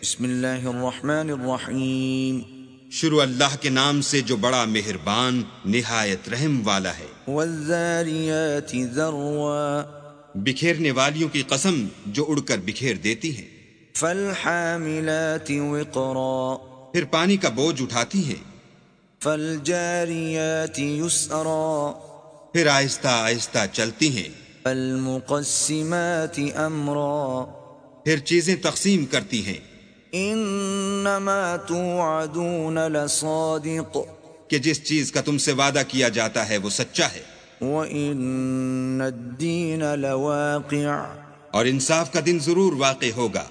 بسم اللہ الرحمن الرحیم. شروع اللہ کے نام سے جو بڑا مہربان نہایت رحم والا ہے. والذاریات ذروا بکھیرنے والیوں کی قسم جو اڑ کر بکھیر دیتی ہیں. فالحاملات وقرا پھر پانی کا بوجھ اٹھاتی ہیں. فالجاریات یسرا پھر آہستہ آہستہ چلتی ہیں. فالمقسمات امرا پھر چیزیں تقسیم کرتی ہیں. انما توعدون لصادق کہ جس چیز کا تم سے وعدہ کیا جاتا ہے وہ سچا ہے. وان الدین لواقع اور انصاف کا دن ضرور واقع ہوگا.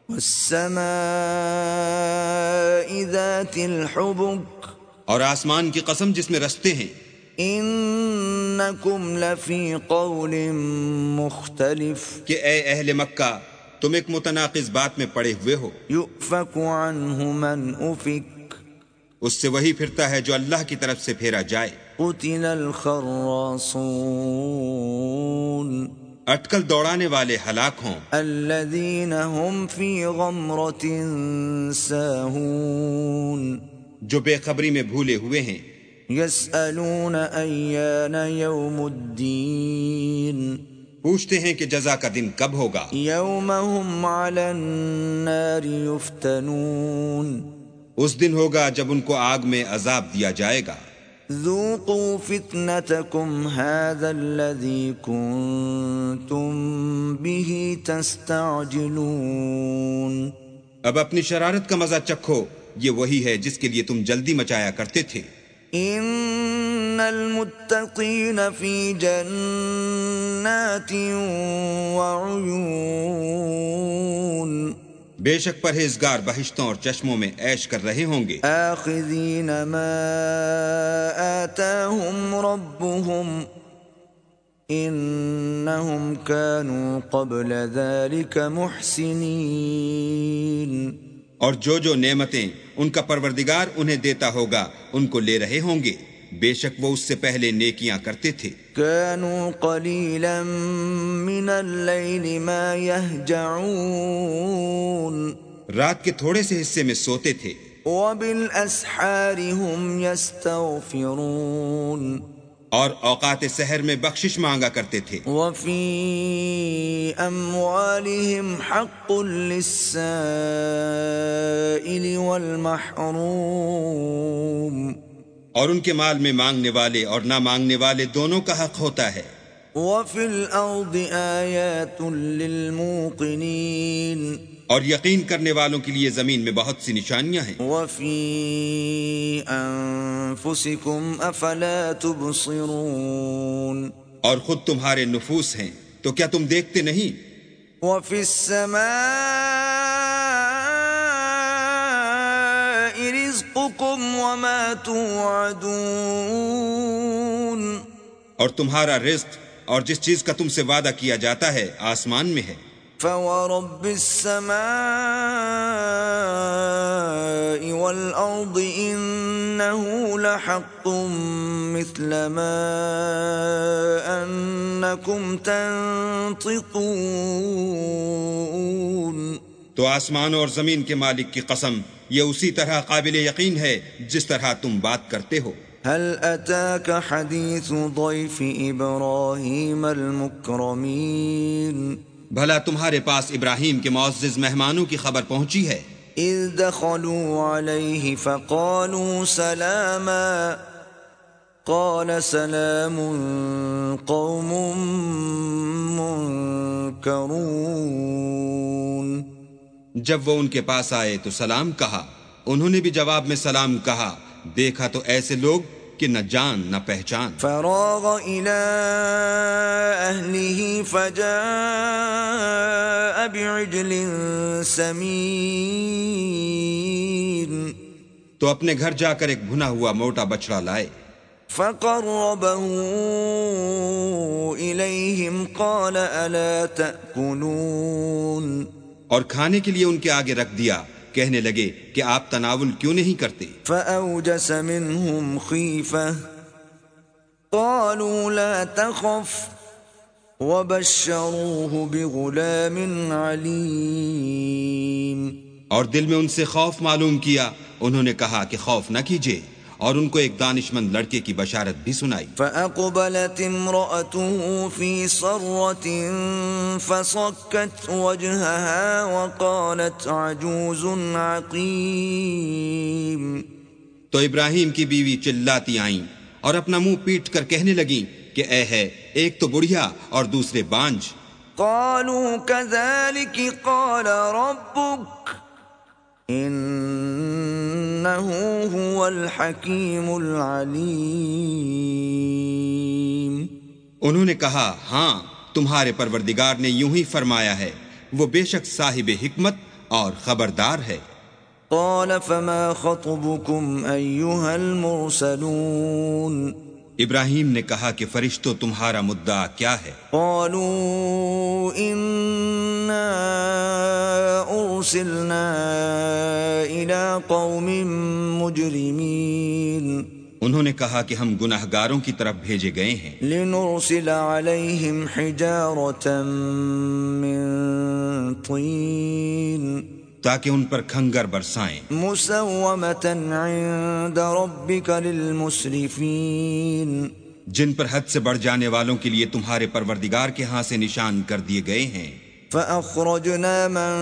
والسماء ذات الحبک اور آسمان کی قسم جس میں رستے ہیں. انکم لفی قول مختلف کہ اے اہل مکہ تم ایک متناقض بات میں پڑے ہوئے ہو. یؤفک عنہ من افک اس سے وہی پھرتا ہے جو اللہ کی طرف سے پھیرا جائے. قتل الخراصون اٹکل دوڑانے والے ہلاک ہوں. الذین هم فی غمرۃ ساہون جو بے خبری میں بھولے ہوئے ہیں. یسألون ایان یوم الدین پوچھتے ہیں کہ جزا کا دن کب ہوگا. یوم هم علی النار یفتنون اس دن ہوگا جب ان کو آگ میں عذاب دیا جائے گا. ذوقوا فتنتکم هذا الذی کنتم به تستعجلون اب اپنی شرارت کا مزہ چکھو، یہ وہی ہے جس کے لیے تم جلدی مچایا کرتے تھے. ان المتقین فی جنات وعیون بے شک پرہیزگار بہشتوں اور چشموں میں عیش کر رہے ہوں گے. آخذین ما آتاہم ربهم انہم كانوا قبل ذلك محسنین اور جو نعمتیں ان کا پروردگار انہیں دیتا ہوگا ان کو لے رہے ہوں گے. بے شک وہ اس سے پہلے نیکیاں کرتے تھے. كانوا قليلا من الليل ما يهجعون رات کے تھوڑے سے حصے میں سوتے تھے. وبالاسحار هم يستغفرون اور اوقات سحر میں بخشش مانگا کرتے تھے. وفي اموالهم حق للسائل والمحروم اور ان کے مال میں مانگنے والے اور نہ مانگنے والے دونوں کا حق ہوتا ہے. وفي الارض آیات للموقنین اور یقین کرنے والوں کے لیے زمین میں بہت سی نشانیاں ہیں. وفي انفسکم افلا تبصرون اور خود تمہارے نفوس ہیں تو کیا تم دیکھتے نہیں. وفي السماء رزقكم وما توعدون اور تمہارا رزق اور جس چیز کا تم سے وعدہ کیا جاتا ہے آسمان میں ہے. فورب السماء والأرض إنه لحق مثل ما أنكم تنطقون تو آسمانوں اور زمین کے مالک کی قسم یہ اسی طرح قابل یقین ہے جس طرح تم بات کرتے ہو. هل أتاك حديث ضيف إبراهيم المكرمين بھلا تمہارے پاس ابراہیم کے معزز مہمانوں کی خبر پہنچی ہے. اذ دخلوا عليه فقالوا سلاما قال سلام قوم منکرون جب وہ ان کے پاس آئے تو سلام کہا. انہوں نے بھی جواب میں سلام کہا. دیکھا تو ایسے لوگ کہ نہ جان نہ پہچان. فراغ الى اہلہ فجاء بعجل سمین تو اپنے گھر جا کر ایک بھنا ہوا موٹا بچڑا لائے. فقربہ الیہم قال الا تأکلون اور کھانے کے لیے ان کے آگے رکھ دیا. کہنے لگے کہ آپ تناول کیوں نہیں کرتے. فأوجس منهم خیفہ قالوا لا تخف وبشروه بغلام علیم. اور دل میں ان سے خوف معلوم کیا، انہوں نے کہا کہ خوف نہ کیجیے، اور ان کو ایک دانشمند لڑکے کی بشارت بھی سنائی۔ فأقبلت امرأته في صرة فصكت وجهها وقالت عجوز عقيم۔ تو ابراہیم کی بیوی چلاتی آئیں اور اپنا منہ پیٹ کر کہنے لگیں کہ اے ہے، ایک تو بڑھیا اور دوسرے بانجھ۔ قالوا كذلك قال ربك إنه هو الحكيم العليم۔ انہوں نے کہا ہاں، تمہارے پروردگار نے یوں ہی فرمایا ہے، وہ بے شک صاحب حکمت اور خبردار ہے۔ قال فما خطبكم أيها المرسلون؟ ابراہیم نے کہا کہ فرشتوں، تمہارا مدعا کیا ہے؟ قالوا إنا أرسلنا إلى قوم مجرمين۔ انہوں نے کہا کہ ہم گناہگاروں کی طرف بھیجے گئے ہیں، لنرسل عليهم حجارة من طين تاکہ ان پر کھنگر برسائیں، مسومة عند ربك للمسرفين۔ جن پر حد سے بڑھ جانے والوں کے لیے تمہارے پروردگار کے ہاں سے نشان کر دیے گئے ہیں۔ فأخرجنا من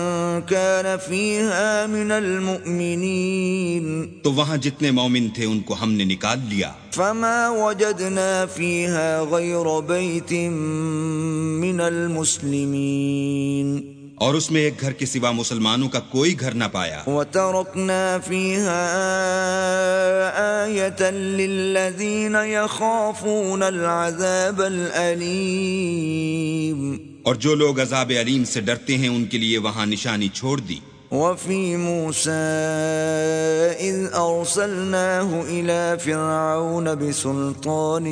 كان فيها من المؤمنين۔ تو وہاں جتنے مومن تھے ان کو ہم نے نکال لیا، فما وجدنا فيها غير بيت من المسلمين۔ اور اس میں ایک گھر کے سوا مسلمانوں کا کوئی گھر نہ پایا۔ وتركنا فيها آية للذين يخافون العذاب الأليم۔ اور جو لوگ عذاب علیم سے ڈرتے ہیں ان کے لیے وہاں نشانی چھوڑ دی۔ وفي موسى إذ أرسلناه إلى فرعون بسلطان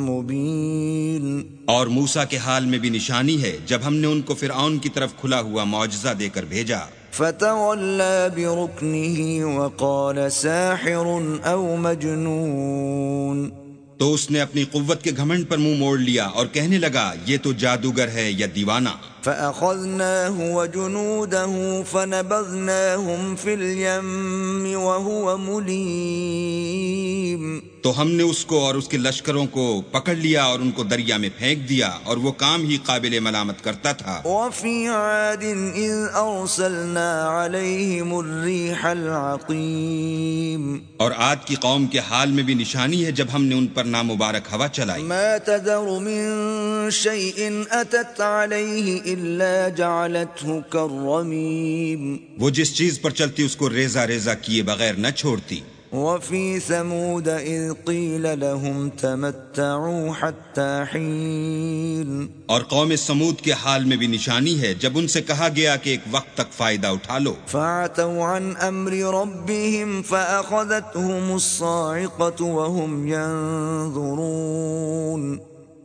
مبين۔ اور موسیٰ کے حال میں بھی نشانی ہے جب ہم نے ان کو فرعون کی طرف کھلا ہوا معجزہ دے کر بھیجا۔ فتولى بركنه وقال ساحر أو مجنون۔ تو اس نے اپنی قوت کے گھمنڈ پر منہ موڑ لیا اور کہنے لگا یہ تو جادوگر ہے یا دیوانہ۔ فأخذناه وجنوده فنبذناهم في اليم وهو مليم۔ تو ہم نے اس کو اور اس کے لشکروں کو پکڑ لیا اور ان کو دریا میں پھینک دیا، اور وہ کام ہی قابل ملامت کرتا تھا۔ وفي عاد إذ أرسلنا عليهم الريح العقيم۔ اور عاد کی قوم کے حال میں بھی نشانی ہے جب ہم نے ان پر نامبارک ہوا چلائی۔ ما تذر من شيء أتت عليه إلا جعلته كالرميم۔ وہ جس چیز پر چلتی اس کو ریزہ ریزہ کیے بغیر نہ چھوڑتی۔ وفي ثمود إذ قيل لهم تمتعوا حتى حين۔ اور قوم سمود کے حال میں بھی نشانی ہے جب ان سے کہا گیا کہ ایک وقت تک فائدہ اٹھا لو۔ فعتوا عن أمر ربهم فأخذتهم الصاعقة وهم ينظرون۔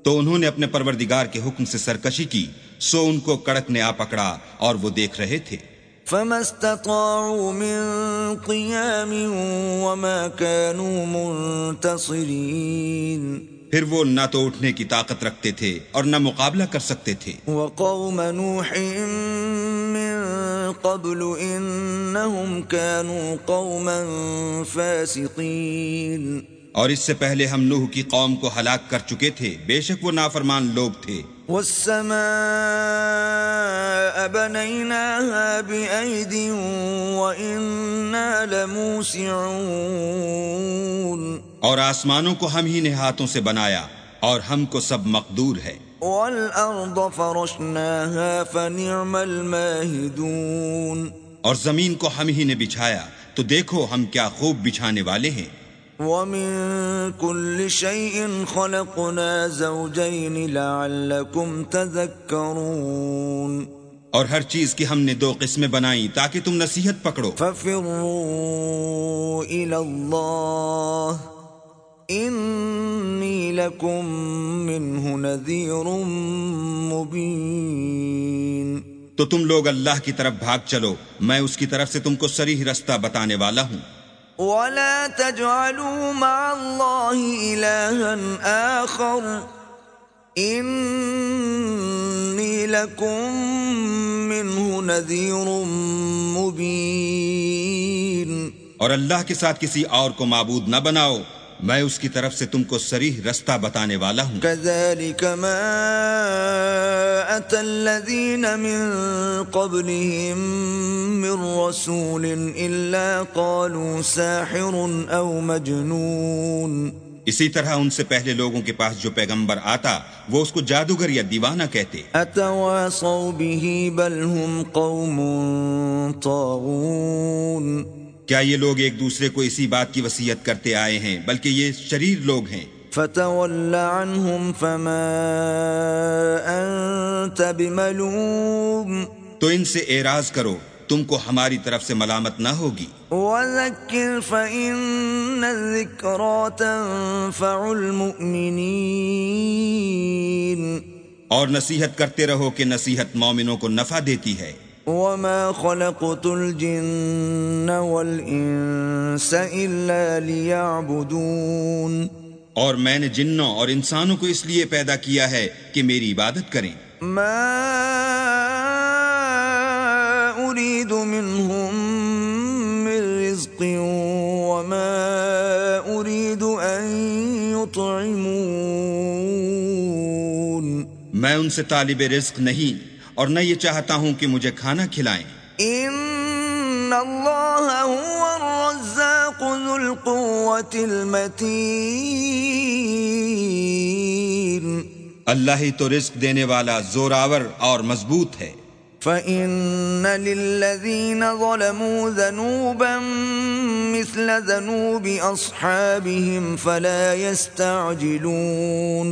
تو انہوں نے اپنے پروردگار کے حکم سے سرکشی کی، سو ان کو کڑک نے آ پکڑا اور وہ دیکھ رہے تھے۔ فما استطاعوا من قيام وما كانوا منتصرين۔ پھر وہ نہ تو اٹھنے کی طاقت رکھتے تھے اور نہ مقابلہ کر سکتے تھے۔ وقوم نوح من قبل إنهم كانوا قوما فاسقين۔ اور اس سے پہلے ہم نوح کی قوم کو ہلاک کر چکے تھے، بے شک وہ نافرمان لوگ تھے۔ والسماء بنيناها بأيد وإنا لموسعون۔ اور آسمانوں کو ہم ہی نے ہاتھوں سے بنایا اور ہم کو سب مقدور ہے۔ والأرض فرشناها فنعم الماهدون۔ اور زمین کو ہم ہی نے بچھایا تو دیکھو ہم کیا خوب بچھانے والے ہیں۔ ومن كل شيء خلقنا زوجين لعلكم تذكرون۔ اور ہر چیز کی ہم نے دو قسمیں بنائیں تاکہ تم نصیحت پکڑو۔ ففروا إلى الله إني لكم منه نذير مبين۔ تو تم لوگ اللہ کی طرف بھاگ چلو، میں اس کی طرف سے تم کو صریح رستہ بتانے والا ہوں۔ ولا تجعلوا مع الله إلها آخر إني لكم منه نذير مبين. اور اللہ کے ساتھ کسی اور کو معبود نہ بناؤ، میں اس کی طرف سے تم کو صریح رستہ بتانے والا ہوں. كذلك ما أتى الذين من قبلهم من رسول إلا قالوا ساحر أو مجنون. اسی طرح ان سے پہلے لوگوں کے پاس جو پیغمبر آتا وہ اس کو جادوگر یا دیوانہ کہتے. أتواصوا به بل هم قوم طاغون. کیا یہ لوگ ایک دوسرے کو اسی بات کی وصیت کرتے آئے ہیں، بلکہ یہ شریر لوگ ہیں. فتول عنهم فما أنت بملوم. تو ان سے اعراض کرو، تم کو ہماری طرف سے ملامت نہ ہوگی. وذكر فإن الذكرى تنفع المؤمنين. اور نصیحت کرتے رہو کہ نصیحت مومنوں کو نفع دیتی ہے. وما خلقت الجن والإنس إلا ليعبدون. اور میں نے جنوں اور انسانوں کو اس لیے پیدا کیا ہے کہ میری عبادت کریں. ما أريد منهم من رزق وما أريد أن يطعمون. میں ان سے طالب رزق نہیں اور نہ یہ چاہتا ہوں کہ مجھے کھانا کھلائیں. ان اللہ هو الرزاق ذو القوة المتین. اللہ ہی تو رزق دینے والا زوراور اور مضبوط ہے. فإن للذین ظلموا ذنوبا مثل ذنوب اصحابهم فلا يستعجلون.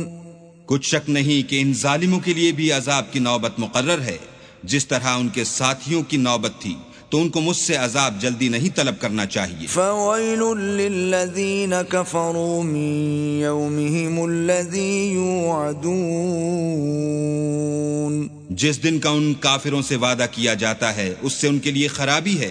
کچھ شک نہیں کہ ان ظالموں کے لیے بھی عذاب کی نوبت مقرر ہے. جس طرح ان کے ساتھیوں کی نوبت تھی تو ان کو مجھ سے عذاب جلدی نہیں طلب کرنا چاہیے. فویل للذین کفروا من یومہم الذی یوعدون. جس دن کا ان کافروں سے وعدہ کیا جاتا ہے اس سے ان کے لیے خرابی ہے.